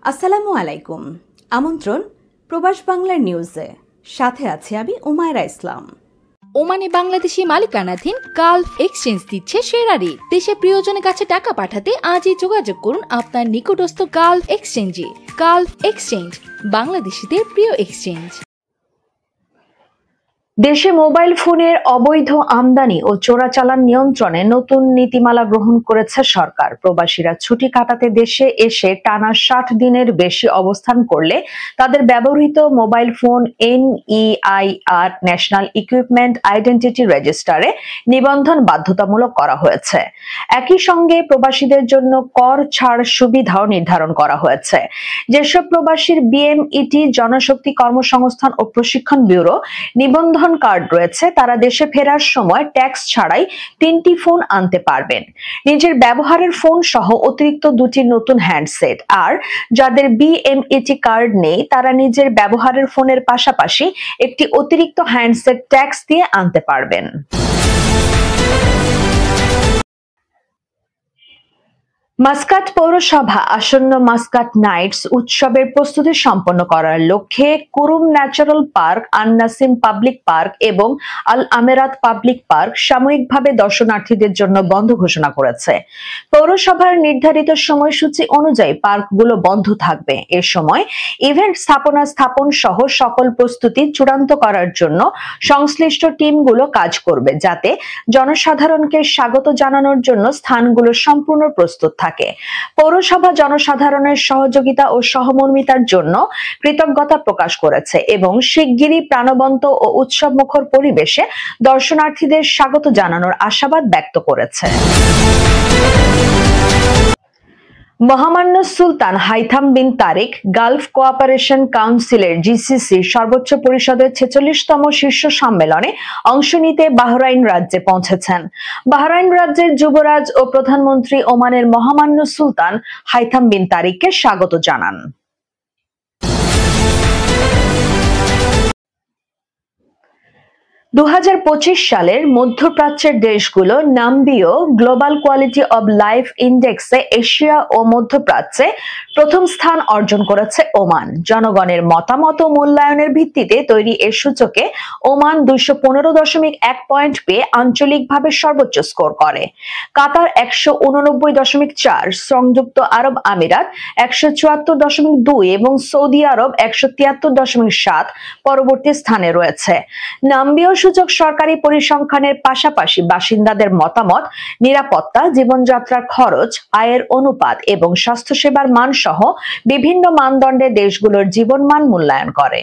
আসসালামু আলাইকুম। আমন্ত্রণ প্রবাস বাংলার নিউজে। সাথে আছি আমি উমায়রা ইসলাম। ওমানে বাংলাদেশি মালিকানাধীন গালফ এক্সচেঞ্জ দিচ্ছে সেরা রেট। দেশে প্রিয়জনের কাছে টাকা পাঠাতে আজই যোগাযোগ করুন আপনার নিকটস্থ গালফ এক্সচেঞ্জে। গালফ এক্সচেঞ্জ, বাংলাদেশিদের প্রিয় এক্সচেঞ্জ। দেশে মোবাইল ফোনের অবৈধ আমদানি ও চোরাচালান নিয়ন্ত্রণে নতুন নীতিমালা গ্রহণ করেছে সরকার। প্রবাসীরা ছুটি কাটাতে দেশে এসে টানা 60 দিনের বেশি অবস্থান করলে তাদের ব্যবহৃত mobile phone NEIR national equipment identity রেজিস্টারে নিবন্ধন বাধ্যতামূলক করা হয়েছে। একই সঙ্গে প্রবাসীদের জন্য কর ছাড় সুবিধাও নির্ধারণ করা হয়েছে। যেসব প্রবাসীর BMET জনশক্তি কর্মসংস্থান ও প্রশিক্ষণ ব্যুরো নিবন্ধন কার্ড রয়েছে তারা দেশে ফেরার সময় ট্যাক্স ছাড়াই 3টি ফোন আনতে পারবেন। নিজের ব্যবহারের ফোন সহ অতিরিক্ত 2টি নতুন হ্যান্ডসেট। আর যাদের BMET কার্ড নেই তারা নিজের ব্যবহারের ফোনের পাশাপাশি একটি অতিরিক্ত হ্যান্ডসেট ট্যাক্স দিয়ে আনতে পারবেন। মাস্কাট পৌরসভা আসন্ন মাস্কাট নাইটস উৎসবের প্রস্তুতি সম্পন্ন করার লক্ষ্যে কুরুম ন্যাচারাল পার্ক, আন-নাসিম পাবলিক পার্ক এবং আল আমেরাত পাবলিক পার্ক সাময়িকভাবে দর্শনার্থীদের জন্য বন্ধ ঘোষণা করেছে। পৌরসভার নির্ধারিত সময়সূচি অনুযায়ী পার্কগুলো বন্ধ থাকবে। এ সময় ইভেন্ট স্থাপন সহ সকল প্রস্তুতি চূড়ান্ত করার জন্য সংশ্লিষ্ট টিমগুলো কাজ করবে, যাতে জনসাধারণকে স্বাগত জানানোর জন্য স্থানগুলো সম্পূর্ণ প্রস্তুত থাকে। পৌরসভা জনসাধারণের সহযোগিতা ও সহমর্মিতার জন্য কৃতজ্ঞতা প্রকাশ করেছে এবং শিগগিরই প্রাণবন্ত ও উৎসবমুখর পরিবেশে দর্শনার্থীদের স্বাগত জানানোর আশাবাদ ব্যক্ত করেছে। মহামান্য সুলতান হাইথাম বিন তারিক গালফ কোঅপারেশন কাউন্সিলের GCC সর্বোচ্চ পরিষদের 46তম শীর্ষ সম্মেলনে অংশ নিতে বাহরাইন রাজ্যে পৌঁছেছেন। বাহরাইন রাজ্যের যুবরাজ ও প্রধানমন্ত্রী ওমানের মহামান্য সুলতান হাইথাম বিন তারিককে স্বাগত জানান। 2025 সালের মধ্যপ্রাচ্যের দেশগুলো Numbeo global quality of life ইন্ডেক্সে এশিয়া ও মধ্যপ্রাচ্যে প্রথম স্থান অর্জন করেছে ওমান। জনগণের মতামত ও মূল্যায়নের ভিত্তিতে তৈরি এ সূচকে ওমান 215.1 পয়েন্ট পেয়ে আঞ্চলিকভাবে সর্বোচ্চ স্কোর করে। কাতার 189.4, সংযুক্ত আরব আমিরাত 174.2 এবং সৌদি আরব 173.7 পরবর্তী স্থানে রয়েছে। নাম্বিও সূচক সরকারি পরিসংখ্যানের পাশাপাশি বাসিন্দাদের মতামত, নিরাপত্তা, জীবনযাত্রার খরচ, আয়ের অনুপাত এবং স্বাস্থ্যসেবার মান সহ বিভিন্ন মানদণ্ডে দেশগুলোর জীবনমান মূল্যায়ন করে।